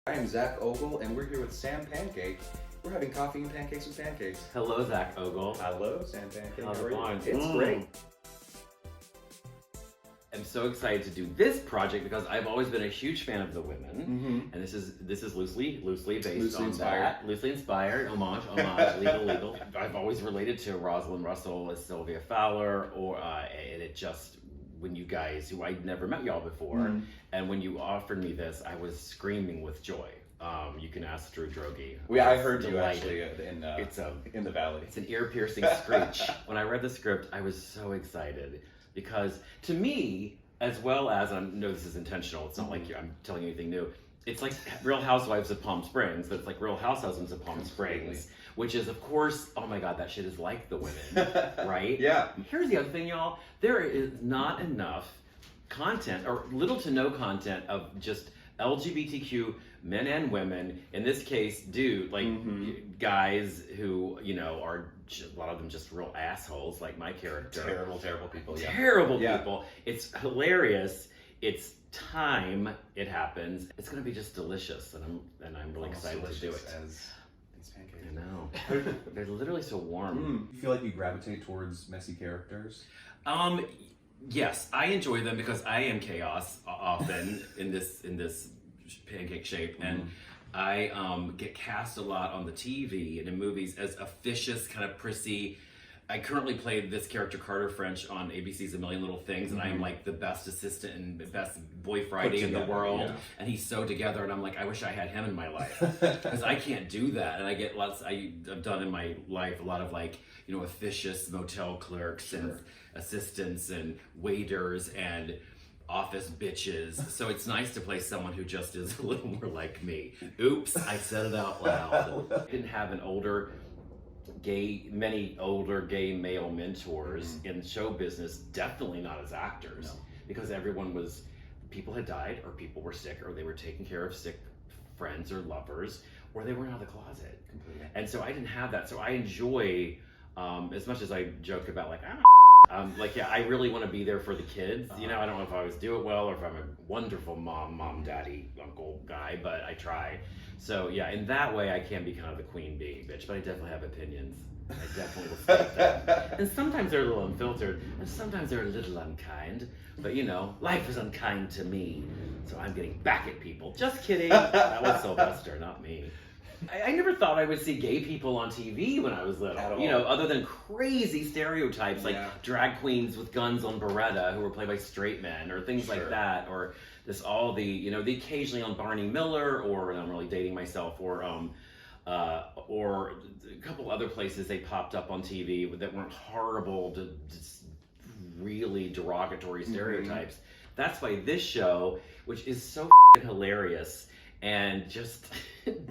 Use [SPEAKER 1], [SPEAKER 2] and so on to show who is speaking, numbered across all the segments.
[SPEAKER 1] I am Zack Ogle, and we're here with Sam Pancake. We're having coffee and pancakes with pancakes.
[SPEAKER 2] Hello, Zack Ogle.
[SPEAKER 1] Hello, Sam Pancake.
[SPEAKER 2] How's
[SPEAKER 1] How are
[SPEAKER 2] it going?
[SPEAKER 1] you? It's great.
[SPEAKER 2] I'm so excited to do this project because I've always been a huge fan of the women, and this is loosely based on
[SPEAKER 1] inspired.
[SPEAKER 2] that. Loosely inspired, homage, legal. I've always related to Rosalind Russell as Sylvia Fowler, and it just, when you guys, who I'd never met y'all before, and when you offered me this, I was screaming with joy. You can ask Drew Droege.
[SPEAKER 1] I heard you
[SPEAKER 2] delighted.
[SPEAKER 1] actually in the valley.
[SPEAKER 2] It's an ear-piercing screech. When I read the script, I was so excited because, to me, as well as, I know this is intentional, it's not like I'm telling you anything new, it's like Real Housewives of Palm Springs, but it's like Real Housewives of Palm Springs, which is, of course, oh my God, that shit is like the women, right?
[SPEAKER 1] Yeah.
[SPEAKER 2] Here's the other thing, y'all. There is not enough content, or little to no content, of just LGBTQ men and women, in this case, guys who, are a lot of them just real assholes, like my character.
[SPEAKER 1] Terrible people. Yeah.
[SPEAKER 2] Terrible people. It's hilarious. It's time it happens. It's gonna be just delicious, and I'm really excited to do it.
[SPEAKER 1] As these pancakes.
[SPEAKER 2] I know. They're literally so warm.
[SPEAKER 1] You feel like you gravitate towards messy characters?
[SPEAKER 2] Yes, I enjoy them because I am chaos often in this pancake shape, and I get cast a lot on the TV and in movies as a vicious, kind of prissy. I currently play this character Carter French on ABC's A Million Little Things, and I am like the best assistant and the best boyfriend in the world, and he's so together, and I'm like, I wish I had him in my life, because I can't do that, and I get I've done in my life a lot of officious motel clerks and assistants and waiters and office bitches, so it's nice to play someone who just is a little more like me. Oops, I said it out loud. I didn't have many older gay male mentors in show business, definitely not as actors, because people had died, or people were sick, or they were taking care of sick friends or lovers, or they weren't out of the closet.
[SPEAKER 1] Completely.
[SPEAKER 2] And so I didn't have that, so I enjoy, as much as I joke about I really want to be there for the kids. I don't know if I always do it well, or if I'm a wonderful mom, daddy, uncle guy, but I try. So yeah, in that way I can be kind of the queen bee bitch, but I definitely have opinions. I definitely will state them. And sometimes they're a little unfiltered, and sometimes they're a little unkind, but life is unkind to me, so I'm getting back at people. Just kidding. That was Sylvester, not me. I never thought I would see gay people on TV when I was little. Other than crazy stereotypes like drag queens with guns on Beretta who were played by straight men, or things like that, or the occasionally on Barney Miller, or, and I'm really dating myself, or a couple other places they popped up on TV that weren't horrible, just really derogatory stereotypes. That's why this show, which is so hilarious and just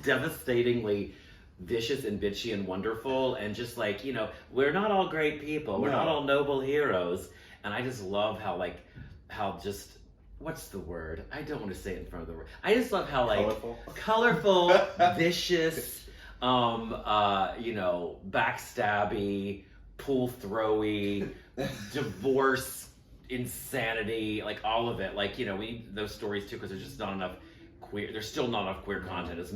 [SPEAKER 2] devastatingly vicious and bitchy and wonderful, and just we're not all great people, we're not all noble heroes, and I just love how what's the word? I don't want to say it in front of the word. I just love how colorful, vicious, backstabby, pull throwy, divorce, insanity, all of it. We need those stories too, because there's just not enough there's still not enough queer content. As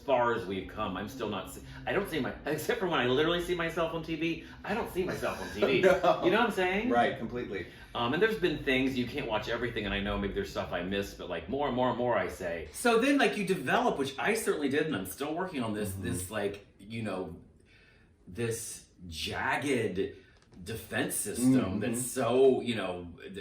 [SPEAKER 2] far as we've come, I don't see except for when I literally see myself on TV, I don't see myself on TV.
[SPEAKER 1] No.
[SPEAKER 2] You know what I'm saying?
[SPEAKER 1] Right, completely.
[SPEAKER 2] And there's been things, you can't watch everything, and I know maybe there's stuff I missed, but more and more I say. So then you develop, which I certainly did, and I'm still working on this, this jagged defense system that's so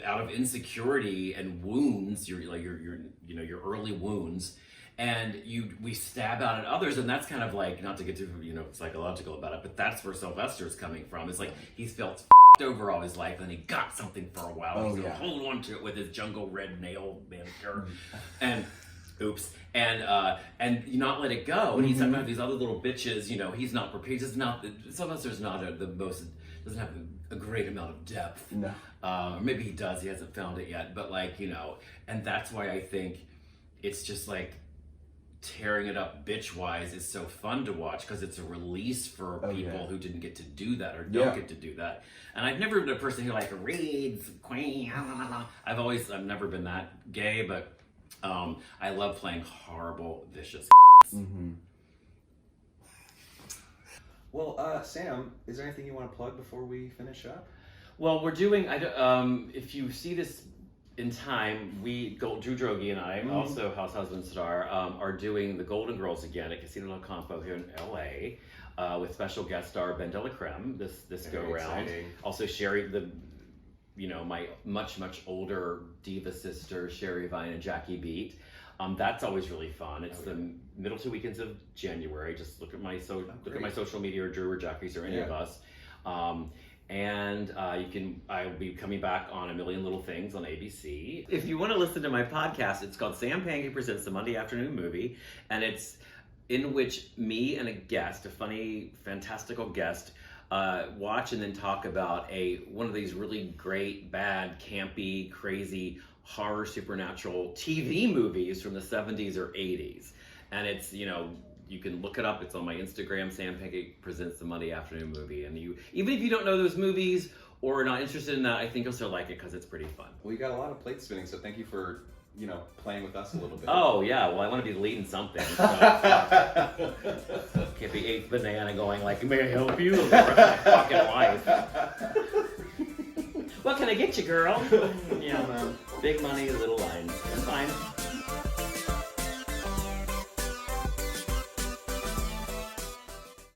[SPEAKER 2] out of insecurity and wounds, your early wounds, and we stab out at others, and that's kind of not to get too psychological about it, but that's where Sylvester's coming from. It's he's felt over all his life, and he got something for a while. He's gonna hold on to it with his jungle red nail manicure, and oops, and not let it go. And he's talking about these other little bitches. He's not prepared. Sylvester's not doesn't have a great amount of depth.
[SPEAKER 1] No.
[SPEAKER 2] Or maybe he does, he hasn't found it yet, but and that's why I think it's just tearing it up bitch-wise is so fun to watch, because it's a release for people who didn't get to do that, or don't get to do that. And I've never been a person who reads queen. I've never been that gay, but I love playing horrible, vicious.
[SPEAKER 1] Mm-hmm. Well, Sam, is there anything you want to plug before we finish up?
[SPEAKER 2] Well, we're doing. If you see this in time, Drew Drogi and I, also House Husband star, are doing the Golden Girls again at Casino del Campo here in LA, with special guest star Ben de la Creme this go round. Also Sherry, my much older diva sister Sherry Vine and Jackie Beat. That's always really fun. It's the middle 2 weekends of January. Just look at my social media, or Drew or Jackie's or any of us. And I'll be coming back on A Million Little Things on ABC. If you want to listen to my podcast, it's called Sam Pancake Presents the Monday Afternoon Movie, and it's in which me and a guest, a funny, fantastical guest, watch and then talk about one of these really great, bad, campy, crazy, horror, supernatural TV movies from the 70s or 80s. And it's, you can look it up. It's on my Instagram. Sam Pancake Presents the Monday Afternoon Movie. And even if you don't know those movies or are not interested in that, I think you'll still like it because it's pretty fun.
[SPEAKER 1] Well, you got a lot of plate spinning, so thank you for, playing with us a little bit.
[SPEAKER 2] Oh, yeah. Well, I want to be leading something. So, can't be 8th banana going like, may I help you? The rest of my fucking life. What can I get you, girl? Big money, little lines. It's fine.